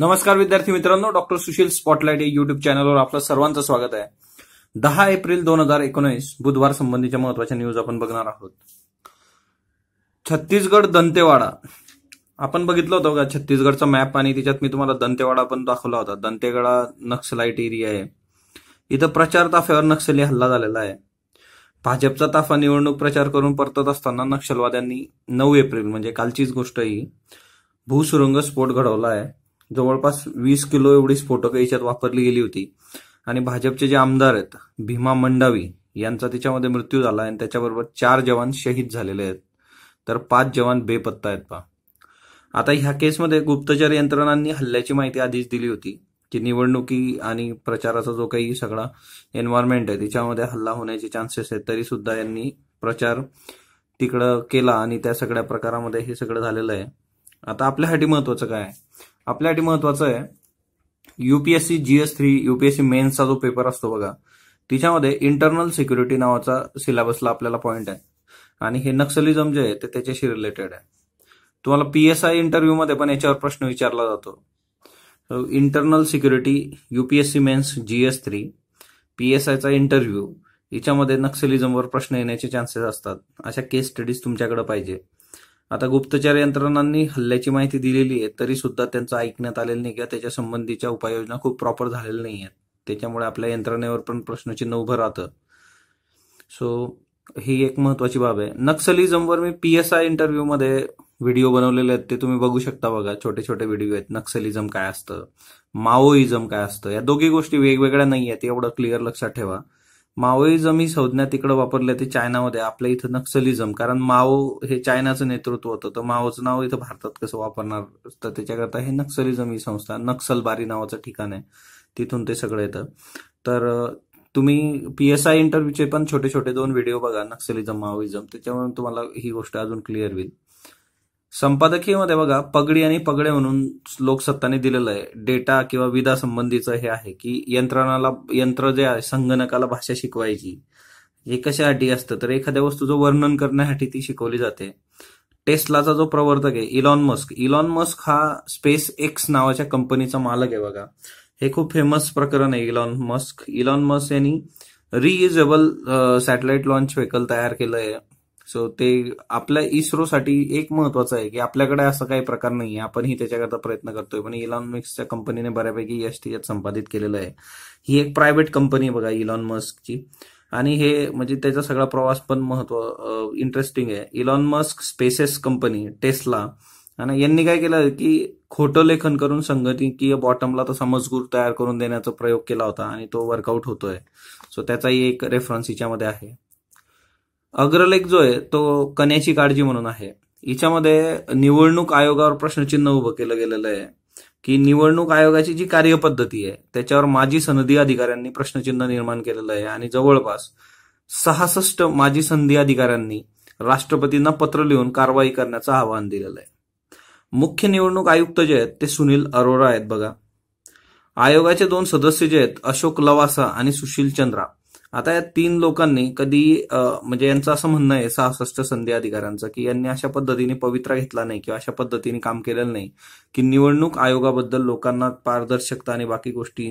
नमस्कार विद्यार्थी मित्रांनो, डॉक्टर सुशील स्पॉटलाइट या युट्यूब चॅनलवर आपलं सर्वांचं स्वागत आहे। 10 एप्रिल 2019 बुधवार संबंधीच्या महत्वाच्या न्यूज आपण बघणार आहोत। छत्तीसगड दंतेवाडा आपण बघितलं होतं का? छत्तीसगडचा मॅप आणि त्याच्यात मी तुम्हाला दंतेवाडा पण दाखवला होता। दंतेवाडा नक्सलाइट एरिया आहे। इथं प्रचार ताफ्यावर नक्षली हल्ला झालेला आहे। भाजपचा ताफा निवडणूक प्रचार करून परतत असताना नक्षलवाद्यांनी 9 एप्रिल म्हणजे कालचीच गोष्ट ही भूसुरुंग स्फोट घडवला आहे। जवळपास 20 किलो एवढी स्फोटकं याच्यात वापरली गेली होती आणि भाजपचे जे आमदार आहेत भीमा मंडावी यांचा त्याच्यामध्ये मृत्यू झाला आणि त्याच्याबरोबर 4 जवान शहीद झालेले आहेत, तर 5 जवान बेपत्ता आहेत पहा। आता ह्या केसमध्ये गुप्तचर यंत्रणांनी हल्ल्याची माहिती आधीच दिली होती की निवडणुकी आणि प्रचाराचा जो काही सगळा एन्व्हायरमेंट आहे त्याच्यामध्ये हल्ला होण्याचे चान्सेस आहेत, तरी सुद्धा यांनी प्रचार तिकडं केला आणि त्या सगळ्या प्रकारामध्ये हे सगळं झालेलं आहे। आता आपल्यासाठी महत्वाचं काय आहे? आपल्यासाठी महत्वाचं आहे यूपीएससी GS3 यूपीएससी मेन्सचा जो पेपर असतो बघा, तिच्यामध्ये इंटरनल सिक्युरिटी नावाचा सिलेबसला आपल्याला पॉइंट आहे आणि हे नक्सलिझम जे आहे ते त्याच्याशी रिलेटेड आहे। तुम्हाला PSI इंटरव्ह्यू मध्ये पण याच्यावर प्रश्न विचारला जातो। Internal security UPSC mains GS3 PSIचा इंटरव्ह्यू याच्यामध्ये नक्सलिझमवर प्रश्न येण्याचे चान्सेस असतात। अशा केस स्टडीज तुमच्याकडे पाहिजे। आता गुप्तचर यंत्रणांनी हल्ल्याची माहिती दिलेली आहे तरी सुद्धा त्यांचं ऐकण्यात आलेलं नाही किंवा त्याच्या संबंधीच्या उपाययोजना खूप प्रॉपर झालेल्या नाही आहेत, त्याच्यामुळे आपल्या यंत्रणेवर पण प्रश्नचिन्ह उभं राहतं। ही एक महत्वाची बाब आहे। नक्सलिझमवर मी PSI इंटरव्ह्यू मध्ये व्हिडिओ बनवलेले आहेत, ते तुम्ही बघू शकता बघा। छोटे छोटे व्हिडिओ आहेत। नक्सलिझम काय असतं, माओइझम काय असतं, या दोघी गोष्टी वेगवेगळ्या नाही आहेत, एवढं क्लिअर लक्षात ठेवा। माओइझम ही संज्ञा तिकडे वापरली ते चायनामध्ये, आपल्या इथं नक्सलिझम, कारण माओ हे चायनाचं नेतृत्व होतं, तर माओचं नाव इथं भारतात कसं वापरणार, तर त्याच्याकरता हे नक्सलिझम ही संस्था, नक्सलबारी नावाचं ठिकाण आहे, तिथून ते सगळं येतं। तर तुम्ही PSI इंटरव्ह्यूचे पण छोटे छोटे 2 व्हिडिओ बघा, नक्सलिझम माओइझम, त्याच्यावरून तुम्हाला ही गोष्ट अजून क्लिअर होईल। संपादकीयमध्ये बघा, पगडी आणि पगडे म्हणून लोकसत्ताने दिलेलं आहे डेटा किंवा विधा संबंधीचं हे आहे की यंत्र जे आहे संगणकाला भाषा शिकवायची, हे कशासाठी असतं तर एखाद्या वस्तूचं वर्णन करण्यासाठी ती शिकवली जाते। टेस्लाचा जो प्रवर्तक आहे इलॉन मस्क हा स्पेस एक्स नावाच्या कंपनीचा मालक आहे बघा। हे खूप फेमस प्रकरण आहे। इलॉन मस्क यांनी रियुजेबल सॅटेलाइट लॉन्च व्हेकल तयार केलंय। ते आपल्या इस्रोसाठी एक महत्वाचं आहे की आपल्याकडे असं काही प्रकार नाहीये, आपणही त्याच्याकरता प्रयत्न करतोय, पण इलॉन मस्कच्या कंपनीने बऱ्यापैकी यश त्याच्यात संपादित केलेलं आहे। ही एक प्रायव्हेट कंपनी आहे बघा इलॉन मस्कची, आणि हे म्हणजे त्याचा सगळा प्रवास पण इंटरेस्टिंग आहे। Elon Musk spaces company Tesla आणि यांनी काय केलं की खोटं लेखन करून संगणकीय बॉटमला तसा मजकूर तयार करून देण्याचा प्रयोग केला होता आणि तो वर्कआउट होतोय। त्याचाही एक रेफरन्स याच्यामध्ये आहे। अग्रलेख जो आहे तो कण्याची काळजी म्हणून आहे। हिच्यामध्ये निवडणूक आयोगावर प्रश्नचिन्ह उभं केलं गेलेलं आहे की निवडणूक आयोगाची जी कार्यपद्धती आहे त्याच्यावर माजी सनदी अधिकाऱ्यांनी प्रश्नचिन्ह निर्माण केलेलं आहे आणि जवळपास 66 माजी सनदी अधिकाऱ्यांनी राष्ट्रपतींना पत्र लिहून कारवाई करण्याचं आवाहन दिलेलं आहे। मुख्य निवडणूक आयुक्त जे आहेत ते सुनील अरोरा आहेत बघा। आयोगाचे 2 सदस्य जे आहेत अशोक लवासा आणि सुशील चंद्रा, आता या 3 लोकांनी कधी म्हणजे यांचं असं म्हणणं आहे 66 सनदी अधिकाऱ्यांचं की यांनी अशा पद्धतीने पवित्रा घेतला नाही किंवा अशा पद्धतीने काम केलेलं नाही की निवडणूक आयोगाबद्दल लोकांना पारदर्शकता आणि बाकी गोष्टी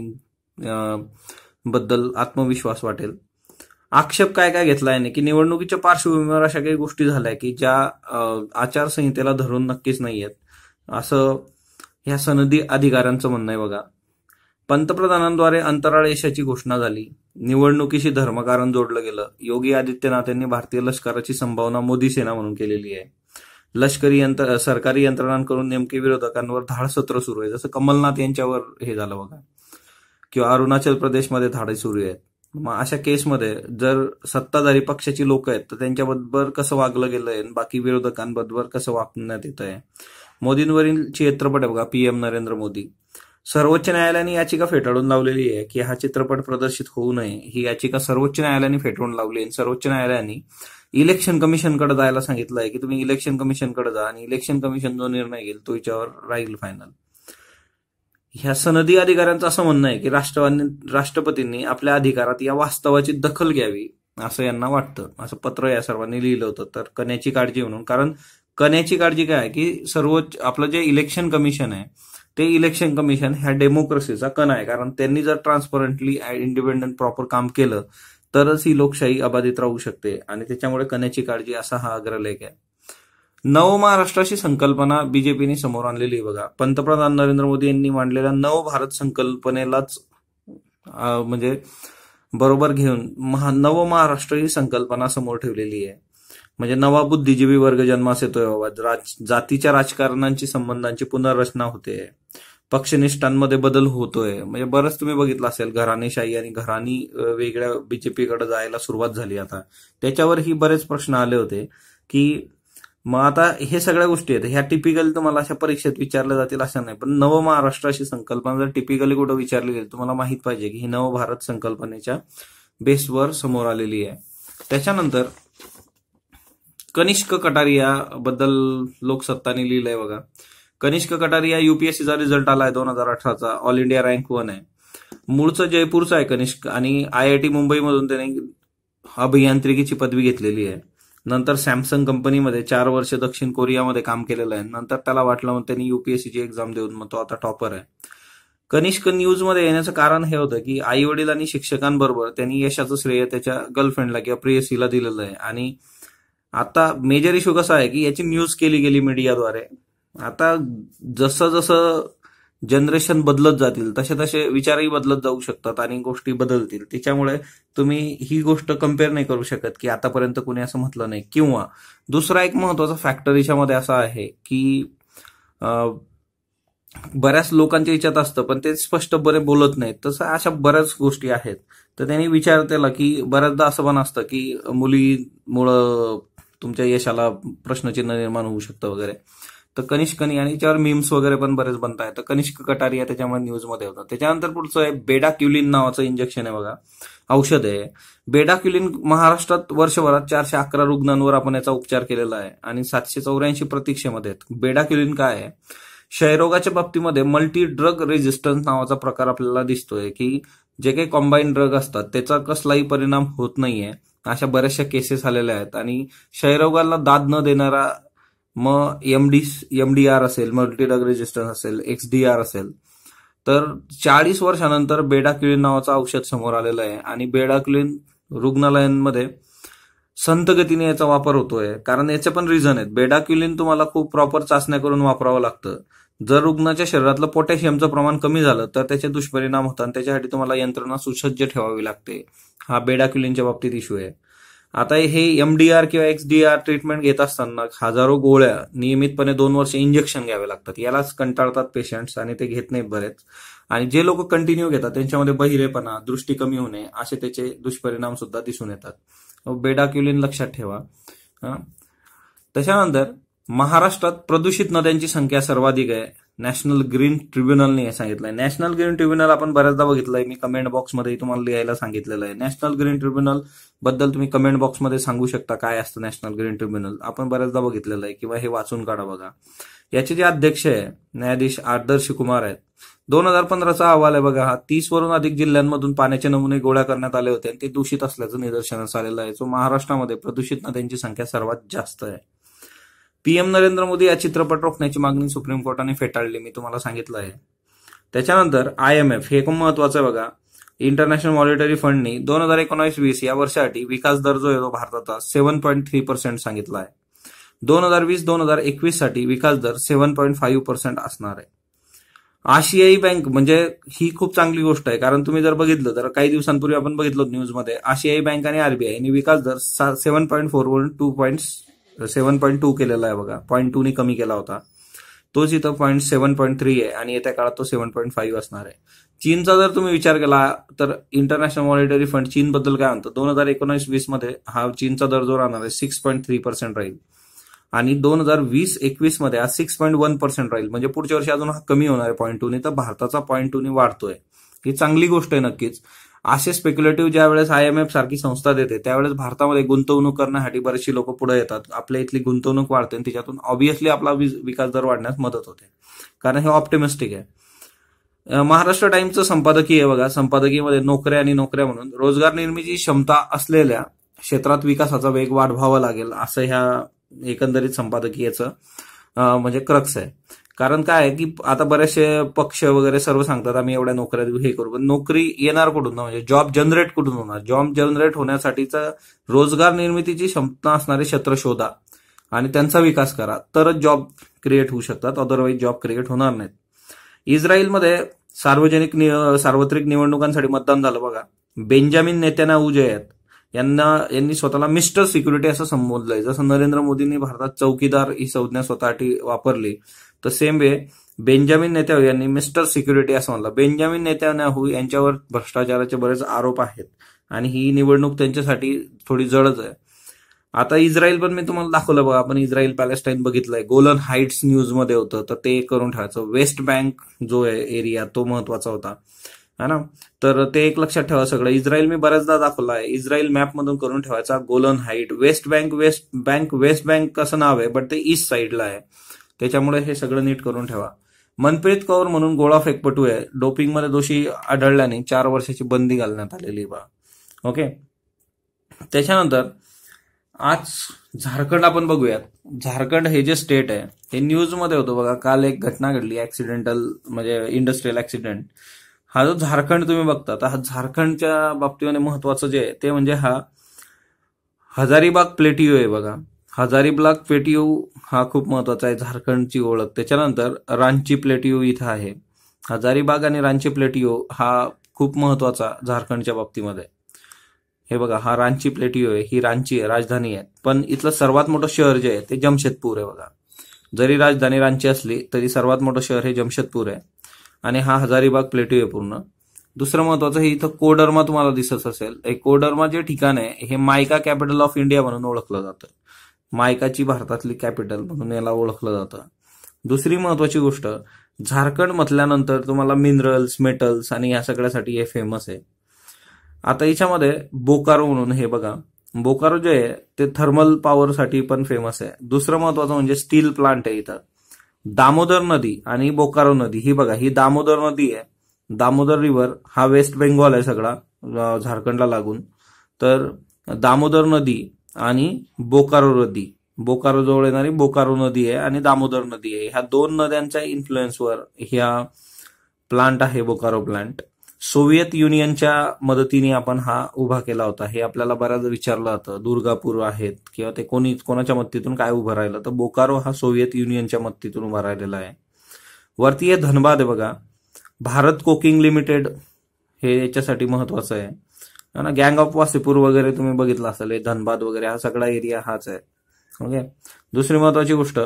बद्दल आत्मविश्वास वाटेल। आक्षेप काय काय घेतला याने की निवडणुकीच्या पार्श्वभूमीवर अशा काही गोष्टी झाल्या की ज्या आचारसंहितेला धरून नक्कीच नाहीयेत, असं ह्या सनदी अधिकाऱ्यांचं म्हणणं आहे बघा। पंतप्रधानांद्वारे अंतराळ यशाची घोषणा झाली, निवडणुकीशी धर्मकारण जोडलं गेलं। योगी आदित्यनाथ यांनी भारतीय लष्कराची संभावना मोदी सेना म्हणून केलेली आहे। सरकारी यंत्रणांकडून नेमके विरोधकांवर धाड सत्र सुरू आहे, जसं कमलनाथ यांच्यावर हे झालं बघा, किंवा अरुणाचल प्रदेशमध्ये धाडे सुरू आहेत। मग अशा केसमध्ये जर सत्ताधारी पक्षाची लोक आहेत तर त्यांच्याबरोबर कसं वागलं गेलंय, बाकी विरोधकांबरोबर कसं वागण्यात येत आहे। मोदींवरील चित्रपट आहे बघा, PM नरेंद्र मोदी। सर्वोच्च न्यायालयाने याचिका फेटाळून लावलेली आहे की हा चित्रपट प्रदर्शित होऊ नये। ही याचिका सर्वोच्च न्यायालयाने फेटाळून लावली आहे। सर्वोच्च न्यायालयाने इलेक्शन कमिशनकडे जायला सांगितलं आहे की तुम्ही इलेक्शन कमिशनकडे जा आणि इलेक्शन कमिशन जो निर्णय घेईल तो याच्यावर राहील फायनल। ह्या सनदी अधिकाऱ्यांचं असं म्हणणं आहे की राष्ट्रपतींनी आपल्या अधिकारात या वास्तवाची दखल घ्यावी असं यांना वाटतं। असं पत्र या सर्वांनी लिहिलं होतं। तर कण्याची काळजी म्हणून, कारण कण्याची काळजी काय आहे की सर्वोच्च आपलं जे इलेक्शन कमिशन आहे ते इलेक्शन कमिशन ह्या डेमोक्रेसीचा कण आहे. कारण त्यांनी जर ट्रान्सपरंटली इंडिपेंडंट प्रॉपर काम केलं तरच ही लोकशाही अबाधित राहू शकते, आणि त्याच्यामुळे कण्याची काळजी असा हा अग्रलेख आहे. नव महाराष्ट्राची संकल्पना बीजेपीने समोर आणलेली आहे बघा. पंतप्रधान नरेंद्र मोदी यांनी मांडलेल्या नव भारत संकल्पनेलाच म्हणजे बरोबर घेऊन नव महाराष्ट्र ही संकल्पना समोर ठेवलेली आहे. म्हणजे नवा बुद्धिजीवी वर्ग जन्मास येतोय बाबा, जातीच्या राजकारणांची संबंधांची पुनर्रचना होते, पक्षनिष्ठांमध्ये बदल होतोय. म्हणजे बरंच तुम्ही बघितलं असेल, घराणेशाही आणि घराणी वेगळ्या बीजेपीकडे जायला सुरुवात झाली. आता त्याच्यावरही बरेच प्रश्न आले होते की मग आता हे सगळ्या गोष्टी आहेत ह्या टिपिकली तुम्हाला अशा परीक्षेत विचारल्या जातील असं नाही, पण नव महाराष्ट्राची संकल्पना जर टिपिकली कुठं विचारली गेली तुम्हाला माहित पाहिजे की ही नव भारत संकल्पनेच्या बेसवर समोर आलेली आहे. त्याच्यानंतर कनिष्क कटारिया बद्दल लोकसत्ताने लिहिलंय बघा. कनिष्क कटारिया युपीएससीचा रिझल्ट आलाय 2018चा, ऑल इंडिया रँक 1 आहे. मूळचं जयपूरचा आहे कनिष्क, आणि IIT मुंबईमधून त्याने अभियांत्रिकीची पदवी घेतलेली आहे. नंतर सॅमसंग कंपनीमध्ये 4 वर्ष दक्षिण कोरियामध्ये काम केलेलं आहे. नंतर त्याला वाटलं मग त्यांनी युपीएससीची एक्झाम देऊन मग तो आता टॉपर आहे. कनिष्क न्यूजमध्ये येण्याचं कारण हे होतं की आई वडील आणि शिक्षकांबरोबर त्यांनी यशाचं श्रेय त्याच्या गर्लफ्रेंडला किंवा प्रेयसीला दिलेलं आहे. आणि आता मेजर इश्यू कसा आहे की याची न्यूज केली गेली मीडियाद्वारे. आता जसं जसं जनरेशन बदलत जातील तसे तसे विचारही बदलत जाऊ शकतात आणि गोष्टी बदलतील. त्याच्यामुळे तुम्ही ही गोष्ट कम्पेअर नाही करू शकत की आतापर्यंत कुणी असं म्हटलं नाही. किंवा दुसरा एक महत्वाचा फॅक्टर याच्यामध्ये असा आहे की बऱ्याच लोकांच्या याच्यात असतं पण ते स्पष्ट बरे बोलत नाहीत. तसं अशा बऱ्याच गोष्टी आहेत. तर त्यांनी विचार केला की बऱ्याचदा असं पण असतं की मुलीमुळं तुमच्या यशाला प्रश्नचिन्ह निर्माण होऊ शकतं वगैरे. तर कनिष्कनी आणि याच्यावर मीम्स वगैरे पण बरेच बनत आहेत. तर कनिष्क कटारिया त्याच्यामध्ये न्यूजमध्ये होता. त्याच्यानंतर पुढचं आहे बेडाक्युलिन नावाचं इंजेक्शन आहे बघा, औषध आहे. बेडाक्युलिन महाराष्ट्रात वर्षभरात 411 रुग्णांवर आपण याचा उपचार केलेला आहे आणि 784 प्रतीक्षेमध्ये आहेत. बेडाक्युलिन काय आहे? क्षयरोगाच्या बाबतीमध्ये मल्टी ड्रग रेजिस्टन्स नावाचा प्रकार आपल्याला दिसतोय की जे काही कॉम्बाईन ड्रग असतात त्याचा कसलाही परिणाम होत नाहीये. अशा बऱ्याचशा केसेस आलेल्या आहेत. आणि क्षयरोगाला दाद न देणारा मग MDR असेल, मल्टी ड्रग रेजिस्टन्स असेल, XDR असेल, तर 40 वर्षानंतर बेडाक्युलिन नावाचं औषध समोर आलेलं आहे. आणि बेडाक्युलिन रुग्णालयांमध्ये संथ गतीने याचा वापर होतोय. कारण याचे पण रिझन आहेत. बेडाक्युलिन तुम्हाला खूप प्रॉपर चाचण्या करून वापरावं लागतं. जर रुग्णाच्या शरीरातलं पोटॅशियमचं प्रमाण कमी झालं तर त्याचे दुष्परिणाम होतात आणि त्याच्यासाठी तुम्हाला यंत्रणा सुसज्ज ठेवावी लागते. हा बेडाक्युलिनच्या बाबतीत इश्यू आहे. आता हे MDR किंवा XDR ट्रीटमेंट घेत असताना हजारो गोळ्या नियमितपणे 2 वर्ष इंजेक्शन घ्यावे लागतात. यालाच कंटाळतात पेशंट्स आणि ते घेत नाहीत बरेच. आणि जे लोक कंटिन्यू घेतात त्यांच्यामध्ये बहिरेपणा, दृष्टी कमी होणे असे त्याचे दुष्परिणाम सुद्धा दिसून येतात. बेडाक्युलिन लक्षात ठेवा. त्याच्यानंतर महाराष्ट्रात प्रदूषित नद्यांची संख्या सर्वाधिक आहे. नॅशनल ग्रीन ट्रिब्युनलने हे सांगितलंय. नॅशनल ग्रीन ट्रिब्युनल आपण बऱ्याचदा बघितलंय, मी कमेंट बॉक्समध्ये तुम्हाला लिहायला सांगितलेलं आहे. नॅशनल ग्रीन ट्रिब्युनल बद्दल तुम्ही कमेंट बॉक्समध्ये सांगू शकता काय असतं नॅशनल ग्रीन ट्रिब्युनल. आपण बऱ्याचदा बघितलेलं आहे किंवा हे वाचून काढा बघा. याचे जे अध्यक्ष आहे न्यायाधीश आदर्श कुमार आहेत. 2015चा अहवाल आहे बघा हा. 30 वरून अधिक जिल्ह्यांमधून पाण्याचे नमुने गोळा करण्यात आले होते आणि ते दूषित असल्याचं निदर्शनास आलेलं आहे. सो महाराष्ट्रामध्ये प्रदूषित नद्यांची संख्या सर्वात जास्त आहे. PM नरेंद्र मोदी या चित्रपट रोखण्याची मागणी सुप्रीम कोर्टाने फेटाळली, मी तुम्हाला सांगितलं आहे. त्याच्यानंतर IMF हे खूप महत्वाचं आहे बघा. इंटरनॅशनल मॉनिटरी फंडनी 2019-20 या वर्षासाठी विकास दर जो आहे तो भारताचा 7.3% सांगितला आहे. 2020-2021 साठी विकास दर 7.5% असणार आहे. आशियाई बँक म्हणजे ही खूप चांगली गोष्ट आहे. कारण तुम्ही जर बघितलं तर काही दिवसांपूर्वी आपण बघितलं न्यूजमध्ये आशियाई बँक आणि RBI यांनी विकास दर 7.4 वरून 7.2 केलेला आहे बघा. 0.2 कमी केला होता. तोच इथं 7.3 आहे आणि येत्या काळात तो 7.5 असणार आहे. चीनचा जर तुम्ही विचार केला तर इंटरनॅशनल मॉनिटरी फंड चीन बद्दल काय म्हणतं, 2019-20 मध्ये हा चीनचा दर जो राहणार आहे 6.3% राहील आणि 2020-21 मध्ये हा 6.1% राहील. म्हणजे पुढच्या वर्षी अजून हा कमी होणार आहे 0.2 तर भारताचा 0.2 वाढतोय. ही चांगली गोष्ट आहे नक्कीच. असे स्पेक्युलेटिव्ह ज्या वेळेस IMF सारखी संस्था देते त्यावेळेस भारतामध्ये गुंतवणूक करण्यासाठी बरेचशी लोक पुढे येतात. आपल्या इथली गुंतवणूक वाढते आणि त्याच्यातून ऑब्व्हियसली आपला विकास दर वाढण्यास मदत होते. कारण हे ऑप्टिमिस्टिक आहे. महाराष्ट्र टाइम्सचं संपादकीय आहे बघा. संपादकीयमध्ये नोकऱ्या आणि नोकऱ्या म्हणून रोजगार निर्मितीची क्षमता असलेल्या क्षेत्रात विकासाचा वेग वाढवावा लागेल असं ह्या एकंदरीत संपादकीयचं म्हणजे क्रक्स आहे. कारण काय आहे की आता बरेचसे पक्ष वगैरे सर्व सांगतात आम्ही एवढ्या नोकऱ्या देऊ, हे करू, पण नोकरी येणार कुठून ना, म्हणजे जॉब जनरेट कुठून होणार? जॉब जनरेट होण्यासाठीचा रोजगार निर्मितीची क्षमता असणारे क्षेत्र शोधा आणि त्यांचा विकास करा, तरच जॉब क्रिएट होऊ शकतात, अदरवाईज जॉब क्रिएट होणार नाहीत. इस्रायलमध्ये सार्वत्रिक निवडणुकांसाठी मतदान झालं बघा. बेंजामिन नेतन्याहू जे आहेत यांनी स्वतःला मिस्टर सिक्युरिटी असं संबोधलंय. जसं नरेंद्र मोदींनी भारतात चौकीदार ही संज्ञा स्वतःसाठी वापरली, तर सेम वे बेंजामिन नेतन्याहू यांनी मिस्टर सिक्युरिटी असं म्हणलं. बेंजामिन नेतन्याहू यांच्यावर भ्रष्टाचाराचे बरेच आरोप आहेत आणि ही निवडणूक त्यांच्यासाठी थोडी जडच आहे. आता इस्रायल पण मी तुम्हाला दाखवलं बघा, आपण इस्रायल पॅलेस्टाईन बघितलंय, गोलन हाईट्स न्यूजमध्ये होतं, तर ते करून ठेवायचं. वेस्ट बँक जो आहे एरिया तो महत्वाचा होता, है ना, तर ते एक लक्षात ठेवा. सगळं इस्रायल मी बऱ्याचदा दाखवलं आहे, इस्रायल मॅप मधून करून ठेवायचा. गोलन हाईट, वेस्ट बँक असं नाव आहे, बट ते ईस्ट साईडला आहे, त्याच्यामुळे हे सगळं नीट करून ठेवा. मनप्रीत कौर म्हणून गोळाफेकपटू आहे, डोपिंगमध्ये दोषी आढळल्याने 4 वर्षाची बंदी घालण्यात आलेली बा. ओके, त्याच्यानंतर आज झारखंड आपण बघूयात. झारखंड हे जे स्टेट आहे हे न्यूजमध्ये होतं बघा. काल एक घटना घडली, ऍक्सिडेंटल म्हणजे इंडस्ट्रियल ऍक्सिडेंट. हा जो झारखंड तुम्ही बघता, तर हा झारखंडच्या बाबतीमध्ये महत्वाचं जे आहे ते म्हणजे हा हजारीबाग प्लेटियो आहे बघा. हजारीबाग प्लेटियो हा खूप महत्वाचा आहे, झारखंडची ओळख. त्याच्यानंतर रांची प्लेटियो इथं आहे. हजारीबाग आणि रांची प्लेटियो हा खूप महत्वाचा झारखंडच्या बाबतीमध्ये. हे बघा, हा रांची प्लेटियो आहे, ही रांची आहे, राजधानी आहे, पण इथलं सर्वात मोठं शहर जे आहे ते जमशेदपूर आहे बघा. जरी राजधानी रांची असली तरी सर्वात मोठं शहर हे जमशेदपूर आहे आणि हा हजारीबाग प्लेटियो आहे पूर्ण. दुसरं महत्वाचं, हे इथं कोडरमा तुम्हाला दिसत असेल. हे कोडरमा जे ठिकाण आहे हे मायका कॅपिटल ऑफ इंडिया म्हणून ओळखलं जातं. मायकाची भारतातली कॅपिटल म्हणून याला ओळखलं जातं. दुसरी महत्वाची गोष्ट, झारखंड म्हटल्यानंतर तुम्हाला मिनरल्स, मेटल्स आणि या सगळ्यासाठी हे फेमस आहे. आता याच्यामध्ये बोकारो म्हणून, हे बघा, बोकारो जे आहे ते थर्मल पॉवरसाठी पण फेमस आहे. दुसरं महत्वाचं म्हणजे स्टील प्लांट आहे इथं. दामोदर नदी आणि बोकारो नदी, ही बघा, ही दामोदर नदी आहे. दामोदर रिव्हर हा वेस्ट बेंगॉल आहे सगळा, झारखंडला लागून. तर दामोदर नदी आणि बोकारो नदी, बोकारो जवळ येणारी बोकारो नदी आहे आणि दामोदर नदी आहे. ह्या 2 नद्यांच्या इन्फ्लुएन्सवर ह्या प्लांट आहे, बोकारो प्लांट. सोव्हिएत युनियनच्या मदतीने आपण हा उभा केला होता. हे आपल्याला बऱ्याच विचारलं जातं, दुर्गापूर आहेत किंवा ते कोणाच्या मदतीतून काय उभं राहिलं, तर बोकारो हा सोव्हिएत युनियनच्या मदतीतून उभा राहिलेला आहे. वरती आहे धनबाद आहे बघा. भारत कोकिंग लिमिटेड हे याच्यासाठी महत्वाचं आहे ना. गँग ऑफ वासेपूर वगैरे तुम्ही बघितलं असेल, हे धनबाद वगैरे हा सगळा एरिया हाच आहे. ओके, दुसरी महत्वाची गोष्ट,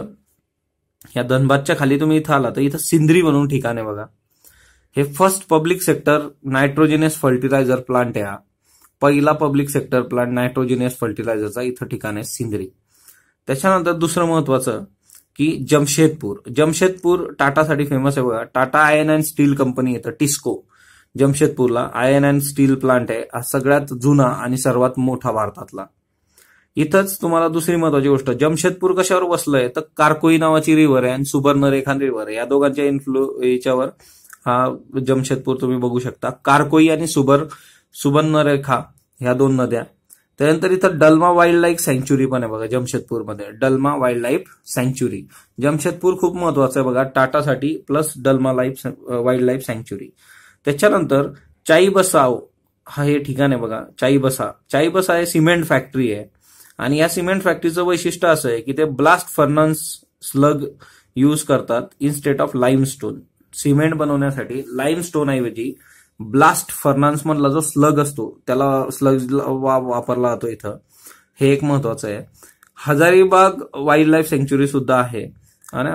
या धनबादच्या खाली तुम्ही इथं आला तर इथं सिंद्री म्हणून ठिकाण आहे बघा. हे first public sector nitrogenous fertiliser plant आहे. हा पहिला पब्लिक सेक्टर प्लांट नायट्रोजिनियस फर्टिलायझरचा इथं ठिकाण आहे, सिंद्री. त्याच्यानंतर दुसरं महत्वाचं की जमशेदपूर टाटासाठी फेमस आहे बघा. Tata iron and steel company येतं, टिस्को. जमशेदपूरला आयर्न अँड स्टील प्लांट आहे, हा सगळ्यात जुना आणि सर्वात मोठा भारतातला. इथंच तुम्हाला दुसरी महत्वाची गोष्ट, जमशेदपूर कशावर बसलंय तर कारकोई नावाची रिव्हर आहे आणि सुवर्णरेखा रिव्हर आहे. या दोघांच्या याच्यावर हा जमशेदपूर तुम्ही बघू शकता. कारकोई आणि सुवर्णरेखा ह्या 2 नद्या. त्यानंतर इथं डलमा वाईल्ड लाईफ सँच्युरी पण आहे बघा जमशेदपूरमध्ये, डलमा वाईल्ड लाईफ सँच्युरी. जमशेदपूर खूप महत्वाचं आहे बघा टाटासाठी, प्लस डलमा वाईल्ड लाईफ सँच्युरी. त्याच्यानंतर चाईबसाव हा हे ठिकाण आहे बघा. चाईबसा हे सिमेंट फॅक्टरी आहे आणि या सिमेंट फॅक्टरीचं वैशिष्ट्य असं आहे की ते ब्लास्ट फर्नन्स स्लग यूज करतात इन्स्टेड ऑफ लाईमस्टोन. सिमेंट बनवण्यासाठी लाईमस्टोन ऐवजी ब्लास्ट फर्नान्स मधला जो स्लग असतो त्याला स्लग वापरला जातो इथं. हे एक महत्वाचं आहे. हजारीबाग वाईल्ड लाईफ सँच्युरी सुद्धा आहे आणि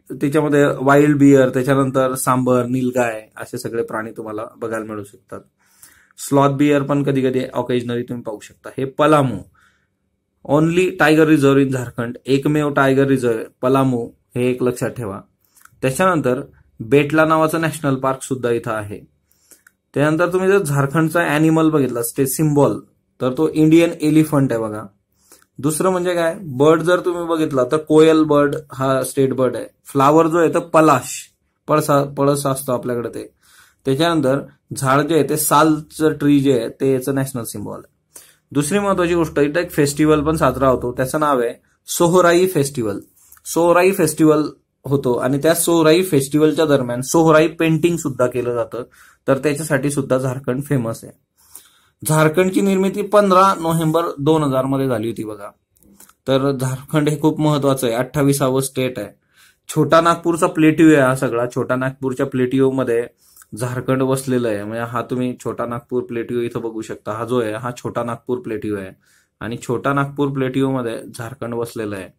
त्याच्यामध्ये वाईल्ड बियर, त्याच्यानंतर सांबर, नीलगाय असे सगळे प्राणी तुम्हाला बघायला मिळू शकतात. स्लॉथ बियर पण कधी कधी ऑकेजनली तुम्ही पाहू शकता. हे Palamu, only tiger reserve in Jharkhand, एकमेव टायगर रिझर्व्ह पलामू, हे एक लक्षात ठेवा. त्याच्यानंतर बेटला नावाचं नॅशनल पार्क सुद्धा इथं आहे. त्यानंतर तुम्ही जर झारखंडचा अॅनिमल बघितला स्टेट सिम्बॉल तर तो इंडियन एलिफंट आहे बघा. दुसरं म्हणजे काय, बर्ड जर तुम्ही बघितला तर कोयल बर्ड हा स्टेट बर्ड आहे. फ्लावर जो आहे तर पळस असतो आपल्याकडे ते. त्याच्यानंतर झाड जे आहे ते सालचं ट्री जे आहे ते याचं नॅशनल सिम्बॉल आहे. दुसरी महत्वाची गोष्ट, इथं एक फेस्टिवल पण साजरा होतो, त्याचं नाव आहे सोहराई फेस्टिवल. सोहराई फेस्टिवल होतो आणि त्या सोहराई फेस्टिवलच्या दरम्यान सोहराई पेंटिंग सुद्धा केलं जातं. तर त्याच्यासाठी सुद्धा झारखंड फेमस आहे. झारखंडची निर्मिती 15 नोव्हेंबर 2000 मध्ये झाली होती बघा. तर झारखंड हे खूप महत्वाचं आहे, 28वे स्टेट आहे. छोटा नागपूरचा प्लेटिव्ह आहे हा सगळा. छोटा नागपूरच्या प्लेटिव्ह मध्ये झारखंड वसलेलं आहे. म्हणजे हा तुम्ही छोटा नागपूर प्लेटिव्ह इथं बघू शकता. हा जो आहे हा छोटा नागपूर प्लेटिव्ह आहे आणि छोटा नागपूर प्लेटिव्ह मध्ये झारखंड वसलेलं आहे.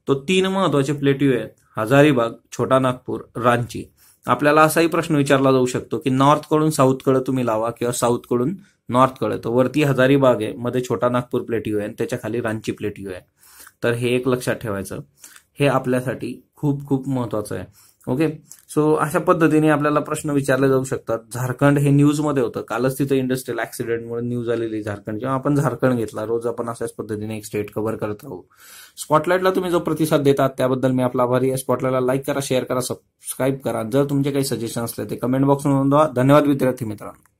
तो 3 महत्वाचे प्लेटिव्ह आहेत, हजारीबाग, छोटा नागपूर, रांची. आपल्याला असाही प्रश्न विचारला जाऊ शकतो की नॉर्थ कडून साऊथ कडे तुम्ही लावा किंवा साऊथ कडून नॉर्थ कडे. तर वरती हजारीबाग आहे, मध्ये छोटा नागपूर प्लेटिव्ह आहे आणि त्याच्या खाली रांची प्लेटिव्ह आहे. तर हे एक लक्षात ठेवायचं, हे आपल्यासाठी खूप खूप महत्वाचं आहे. ओके, सो अशा पद्धतीने आपल्याला प्रश्न विचारले जाऊ शकतात. झारखंड हे न्यूजमध्ये होतं, कालच तिथं इंडस्ट्रियल ऍक्सिडेंटमुळे न्यूज आलेली झारखंड. जेव्हा आपण झारखंड घेतला, रोज आपण अशाच पद्धतीने एक स्टेट कव्हर करत राहू. स्पॉटलाइटला तुम्ही जो प्रतिसाद देतात त्याबद्दल मी आपला आभारी आहे. स्पॉटलाइटला लाईक करा, शेअर करा, सबस्क्राईब करा. जर तुमचे काही सजेशन असले ते कमेंट बॉक्स नोंदवा. धन्यवाद विद्यार्थी मित्रांनो.